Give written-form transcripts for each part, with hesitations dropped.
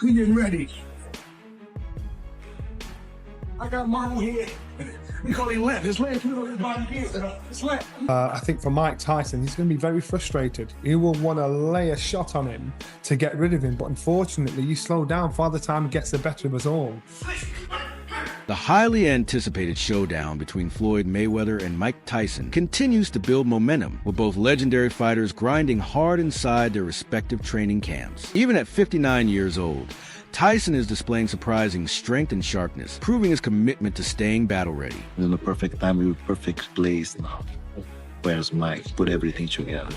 We getting ready. I got mine here. We call it left. His left. His body here. It's left. I think for Mike Tyson, he's going to be very frustrated. He will want to lay a shot on him to get rid of him, but unfortunately, you slow down Father Time gets the better of us all. The highly anticipated showdown between Floyd Mayweather and Mike Tyson continues to build momentum, with both legendary fighters grinding hard inside their respective training camps. Even at 59 years old, Tyson is displaying surprising strength and sharpness, proving his commitment to staying battle-ready. In the perfect time, with perfect place now. Where's Mike? Put everything together.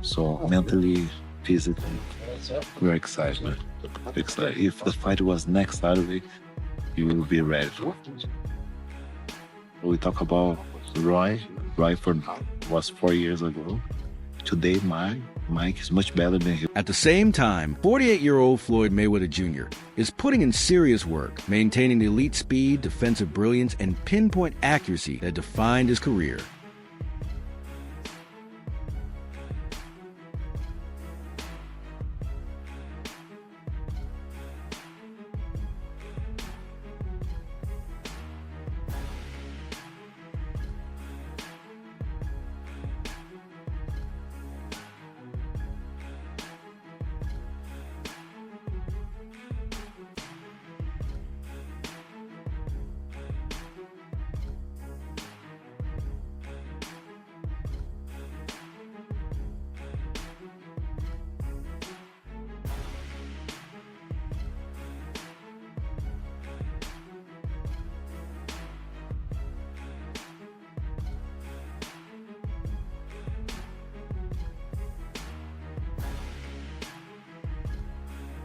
So mentally, physically, we're excited, man. Excited. If the fight was next Saturday, you will be ready for it. We talk about Roy Ford was 4 years ago. Today, Mike is much better than him. At the same time, 48-year-old Floyd Mayweather Jr. is putting in serious work, maintaining the elite speed, defensive brilliance, and pinpoint accuracy that defined his career.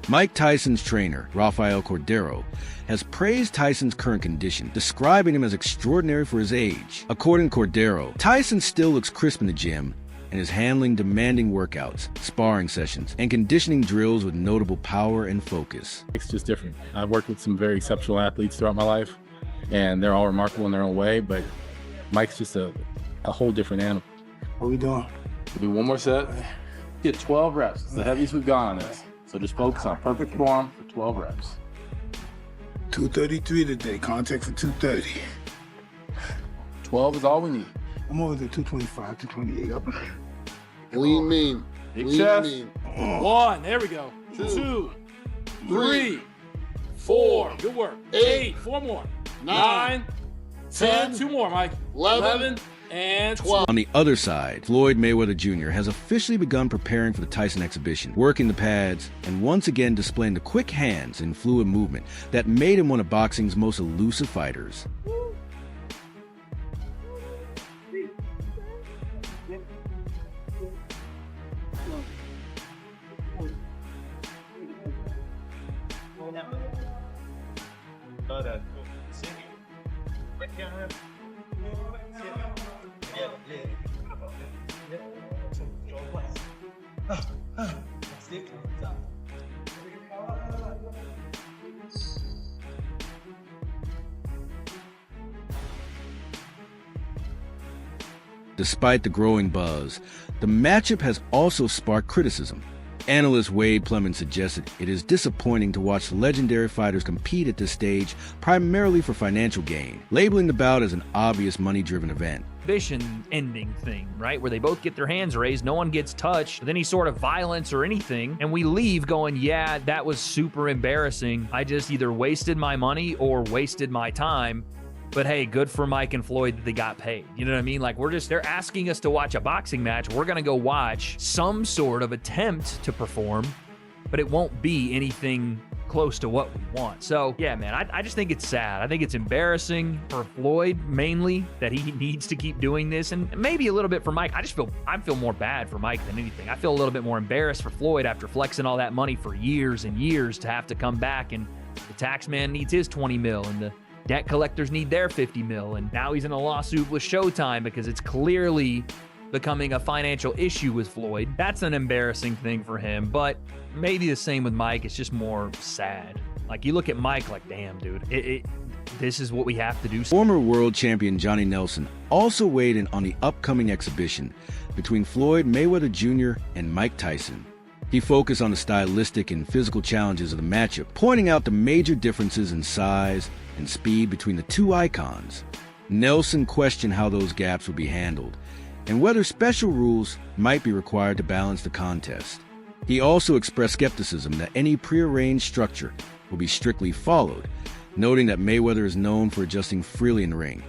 Mike Tyson's trainer, Rafael Cordero, has praised Tyson's current condition, describing him as extraordinary for his age. According to Cordero, Tyson still looks crisp in the gym and is handling demanding workouts, sparring sessions, and conditioning drills with notable power and focus. It's just different. I've worked with some very exceptional athletes throughout my life, and they're all remarkable in their own way, but Mike's just a whole different animal. What we doing? We'll do one more set. Get 12 reps. It's the heaviest we've gone on this. So just focus on perfect form for 12 reps. 233 today. Contact for 230. 12 is all we need. I'm over to 225, 228. Up. Lean mean. Big Lean chest. mean. 1, there we go. 2, 3, 4, good work. 8, 4 more. 9, 10, 2 more, Mike. 11, and 12. On the other side, Floyd Mayweather Jr. has officially begun preparing for the Tyson exhibition, working the pads, and once again displaying the quick hands and fluid movement that made him one of boxing's most elusive fighters. Despite the growing buzz, the matchup has also sparked criticism. Analyst Wade Plumman suggested it is disappointing to watch legendary fighters compete at this stage primarily for financial gain, labeling the bout as an obvious money-driven event. Ending thing, right? Where they both get their hands raised, no one gets touched, with any sort of violence or anything, and we leave going, yeah, that was super embarrassing. I just either wasted my money or wasted my time. But hey, good for Mike and Floyd that they got paid. You know what I mean? Like, they're asking us to watch a boxing match. We're going to go watch some sort of attempt to perform, but it won't be anything close to what we want. So yeah, man, I just think it's sad. I think it's embarrassing for Floyd mainly that he needs to keep doing this, and maybe a little bit for Mike. I feel more bad for Mike than anything. I feel a little bit more embarrassed for Floyd after flexing all that money for years and years to have to come back, and the tax man needs his 20 mil and the debt collectors need their 50 mil, and now he's in a lawsuit with Showtime because it's clearly becoming a financial issue with Floyd. That's an embarrassing thing for him, but maybe the same with Mike. It's just more sad. Like, you look at Mike like, damn, dude, this is what we have to do. Former world champion Johnny Nelson also weighed in on the upcoming exhibition between Floyd Mayweather Jr. and Mike Tyson. He focused on the stylistic and physical challenges of the matchup, pointing out the major differences in size and speed between the two icons. Nelson questioned how those gaps would be handled and whether special rules might be required to balance the contest. He also expressed skepticism that any prearranged structure will be strictly followed, noting that Mayweather is known for adjusting freely in the ring,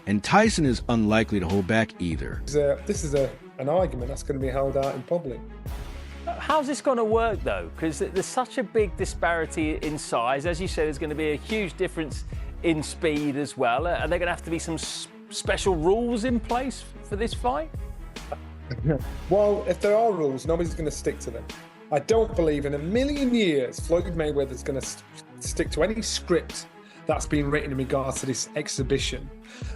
and Tyson is unlikely to hold back either. This is an argument that's going to be held out in public. How's this going to work, though? Because there's such a big disparity in size. As you said, there's going to be a huge difference in speed as well. Are there going to have to be some special rules in place for this fight? Well, if there are rules, nobody's going to stick to them. I don't believe in a million years Floyd Mayweather is going to stick to any script that's been written in regards to this exhibition.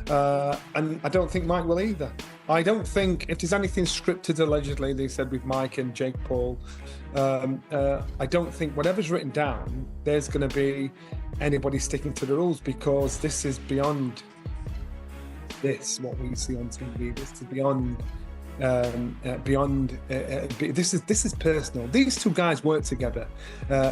And I don't think Mike will either. I don't think, if there's anything scripted, allegedly, they said with Mike and Jake Paul, I don't think whatever's written down, there's going to be anybody sticking to the rules, because this is beyond what we see on TV. This is beyond this is personal. These two guys worked together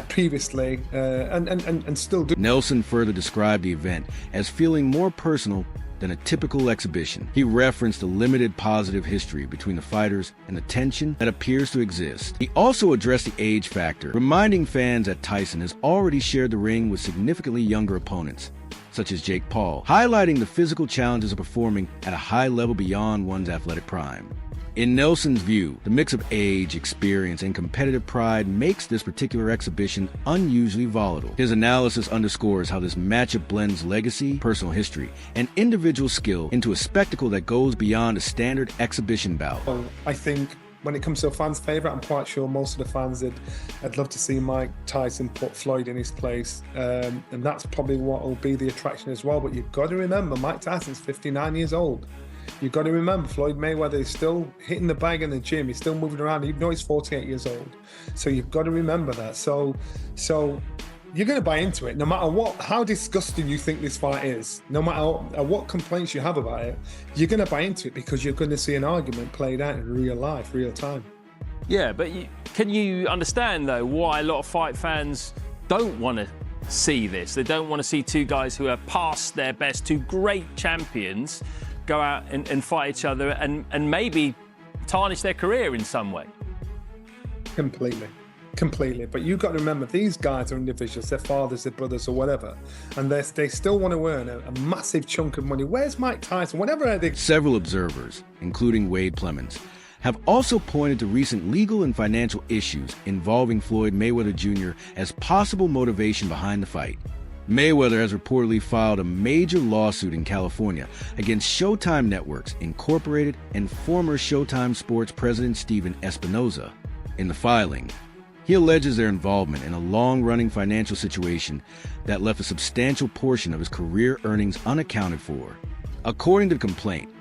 previously and still do. Nelson further described the event as feeling more personal than a typical exhibition. He referenced the limited positive history between the fighters and the tension that appears to exist. He also addressed the age factor, reminding fans that Tyson has already shared the ring with significantly younger opponents, such as Jake Paul, highlighting the physical challenges of performing at a high level beyond one's athletic prime. In Nelson's view, the mix of age, experience, and competitive pride makes this particular exhibition unusually volatile. His analysis underscores how this matchup blends legacy, personal history, and individual skill into a spectacle that goes beyond a standard exhibition bout. I think when it comes to a fan's favourite, I'm quite sure most of the fans I'd love to see Mike Tyson put Floyd in his place, and that's probably what will be the attraction as well. But you've got to remember, Mike Tyson's 59 years old. You've got to remember, Floyd Mayweather is still hitting the bag in the gym. He's still moving around, even though he's 48 years old. So you've got to remember that. So you're going to buy into it, no matter how disgusting you think this fight is, no matter what complaints you have about it, you're going to buy into it because you're going to see an argument played out in real life, real time. Yeah, but can you understand, though, why a lot of fight fans don't want to see this? They don't want to see two guys who are past their best, two great champions, go out and fight each other and maybe tarnish their career in some way. Completely. But you've got to remember, these guys are individuals, their fathers, their brothers, or whatever, and they still want to earn a massive chunk of money. Where's Mike Tyson? Whatever they... Several observers, including Wade Clemens, have also pointed to recent legal and financial issues involving Floyd Mayweather Jr. as possible motivation behind the fight. Mayweather has reportedly filed a major lawsuit in California against Showtime Networks Incorporated and former Showtime Sports president Steven Espinoza. In the filing, he alleges their involvement in a long-running financial situation that left a substantial portion of his career earnings unaccounted for. According to the complaint,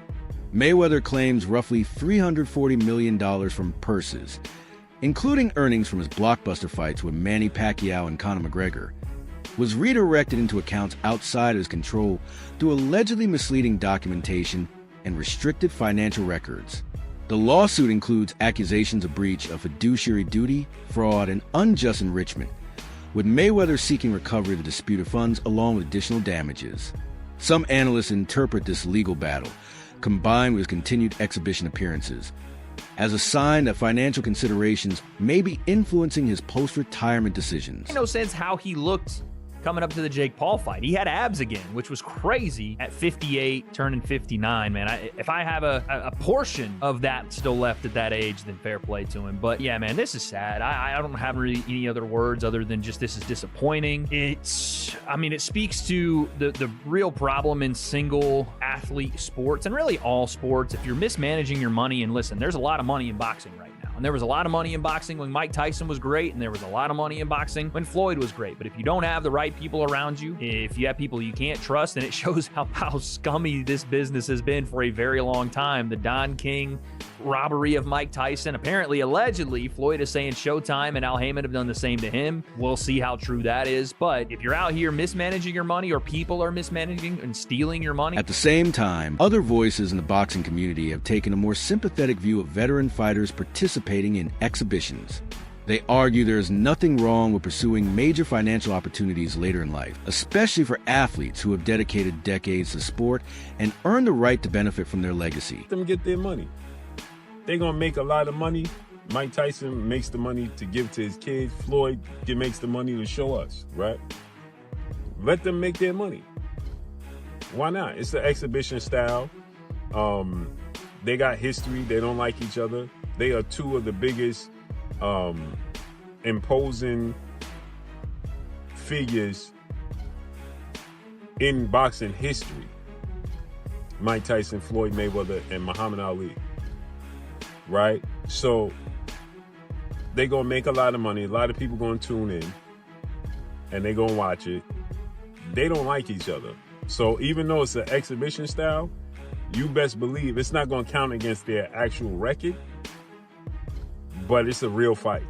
Mayweather claims roughly $340 million from purses, including earnings from his blockbuster fights with Manny Pacquiao and Conor McGregor, was redirected into accounts outside of his control through allegedly misleading documentation and restricted financial records. The lawsuit includes accusations of breach of fiduciary duty, fraud, and unjust enrichment, with Mayweather seeking recovery of the disputed funds along with additional damages. Some analysts interpret this legal battle, combined with his continued exhibition appearances, as a sign that financial considerations may be influencing his post-retirement decisions. No sense how he looked coming up to the Jake Paul fight. He had abs again, which was crazy at 58, turning 59, man. If I have a portion of that still left at that age, then fair play to him. But yeah, man, this is sad. I don't have really any other words other than just this is disappointing. It speaks to the real problem in single athlete sports and really all sports. If you're mismanaging your money, and listen, there's a lot of money in boxing right now. And there was a lot of money in boxing when Mike Tyson was great, and there was a lot of money in boxing when Floyd was great. But if you don't have the right people around you, if you have people you can't trust, then it shows how scummy this business has been for a very long time. The Don King robbery of Mike Tyson. Apparently, allegedly, Floyd is saying Showtime and Al Heyman have done the same to him. We'll see how true that is. But if you're out here mismanaging your money, or people are mismanaging and stealing your money. At the same time, other voices in the boxing community have taken a more sympathetic view of veteran fighters participating in exhibitions. They argue there is nothing wrong with pursuing major financial opportunities later in life, especially for athletes who have dedicated decades to sport and earned the right to benefit from their legacy. Let them get their money. They're going to make a lot of money. Mike Tyson makes the money to give to his kids. Floyd makes the money to show us, right? Let them make their money. Why not? It's the exhibition style. They got history. They don't like each other. They are two of the biggest imposing figures in boxing history. Mike Tyson, Floyd Mayweather, and Muhammad Ali. Right? So they're going to make a lot of money. A lot of people going to tune in and they're going to watch it. They don't like each other. So even though it's an exhibition style, you best believe it's not going to count against their actual record, but it's a real fight.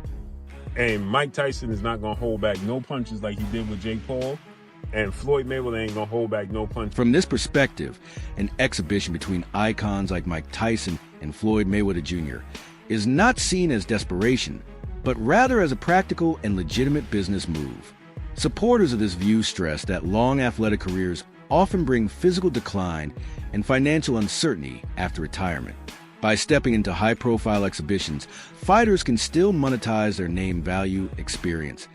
And Mike Tyson is not going to hold back no punches like he did with Jake Paul. And Floyd Mayweather ain't going to hold back no punches. From this perspective, an exhibition between icons like Mike Tyson and Floyd Mayweather Jr. is not seen as desperation, but rather as a practical and legitimate business move. Supporters of this view stress that long athletic careers often bring physical decline and financial uncertainty after retirement. By stepping into high-profile exhibitions, fighters can still monetize their name value, experience,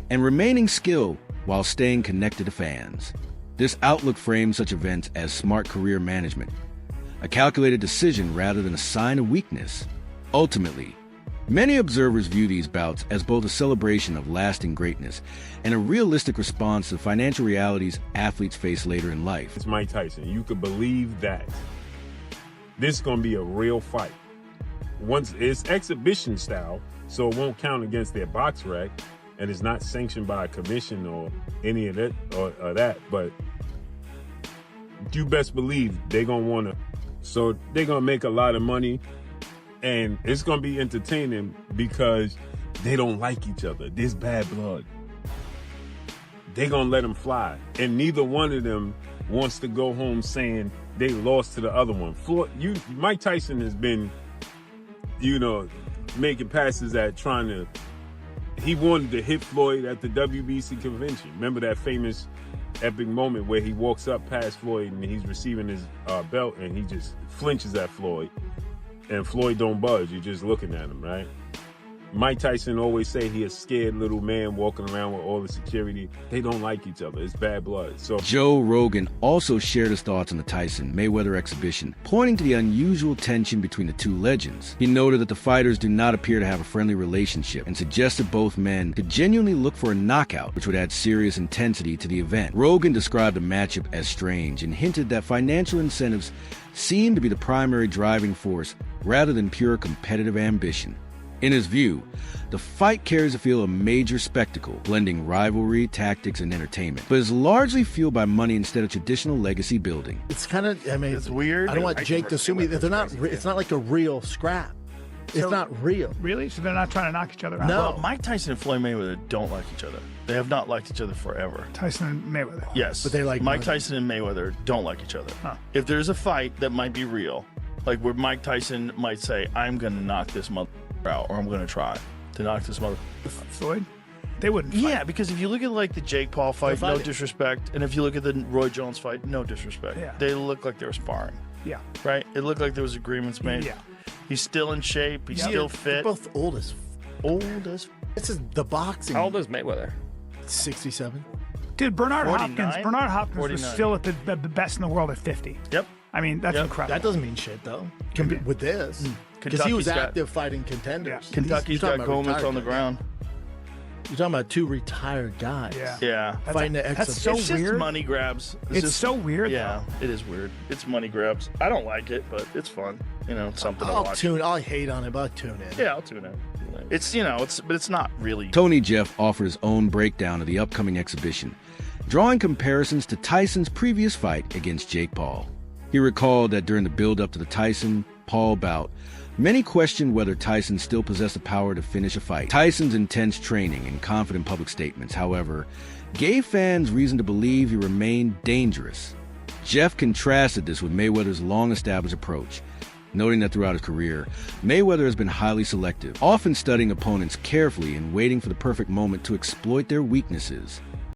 and remaining skill while staying connected to fans. This outlook frames such events as smart career management, a calculated decision rather than a sign of weakness. Ultimately, many observers view these bouts as both a celebration of lasting greatness and a realistic response to the financial realities athletes face later in life. It's Mike Tyson. You could believe that. This is going to be a real fight. Once it's exhibition style, so it won't count against their box rec, and it's not sanctioned by a commission or any of that or that. But you best believe they're going to want to. So they're going to make a lot of money, and it's going to be entertaining because they don't like each other. There's bad blood. They're going to let them fly. And neither one of them wants to go home saying they lost to the other one. Mike Tyson has been, making passes at trying to. He wanted to hit Floyd at the WBC convention. Remember that famous epic moment where he walks up past Floyd and he's receiving his belt and he just flinches at Floyd. And Floyd don't budge. You're just looking at him, right? Mike Tyson always say he a scared little man walking around with all the security. They don't like each other. It's bad blood. So Joe Rogan also shared his thoughts on the Tyson-Mayweather exhibition, pointing to the unusual tension between the two legends. He noted that the fighters do not appear to have a friendly relationship and suggested both men could genuinely look for a knockout, which would add serious intensity to the event. Rogan described the matchup as strange and hinted that financial incentives seem to be the primary driving force rather than pure competitive ambition. In his view, the fight carries a feel of major spectacle, blending rivalry, tactics, and entertainment, but is largely fueled by money instead of traditional legacy building. It's kind of, it's weird. I don't want Jake to assume they're not. It's not like a real scrap. It's not real. Really? So they're not trying to knock each other out? No. Well, Mike Tyson and Floyd Mayweather don't like each other. They have not liked each other forever. Tyson and Mayweather. Yes. But they like Mike money. Tyson and Mayweather don't like each other. Huh. If there's a fight that might be real, like where Mike Tyson might say, I'm going to knock this mother out, or I'm going to try to knock this mother. Floyd? They wouldn't fight. Yeah, because if you look at like the Jake Paul fight, They're no fighting. disrespect. And if you look at the Roy Jones fight, no disrespect. Yeah. They look like they were sparring, Yeah. right? It looked like there was agreements made. Yeah. He's still in shape. He's still They're fit. both old as. Old as. This is the boxing. How old is Mayweather? 67. Dude, Bernard 49? Hopkins was 49. still at the best in the world at 50. Yep. I mean, that's Yep. incredible. That doesn't mean shit though. With this, because he was Kentucky's got- active fighting contenders. Yeah. Kentucky's You're talking got about Gomez retired on the guys. ground. You're talking about 2 retired guys. Yeah. Yeah. Fighting the that's so exhibition. It's just weird. money grabs. It's just, so weird. Yeah, it is weird. It's money grabs. I don't like it, but it's fun. You know, it's something to watch. I'll hate on it, but I'll tune in. Yeah, I'll tune in. It's but it's not really. Tony Jeff offered his own breakdown of the upcoming exhibition, drawing comparisons to Tyson's previous fight against Jake Paul. He recalled that during the build-up to the Tyson-Paul bout, many questioned whether Tyson still possessed the power to finish a fight. Tyson's intense training and confident public statements, however, gave fans reason to believe he remained dangerous. Jeff contrasted this with Mayweather's long-established approach, noting that throughout his career, Mayweather has been highly selective, often studying opponents carefully and waiting for the perfect moment to exploit their weaknesses.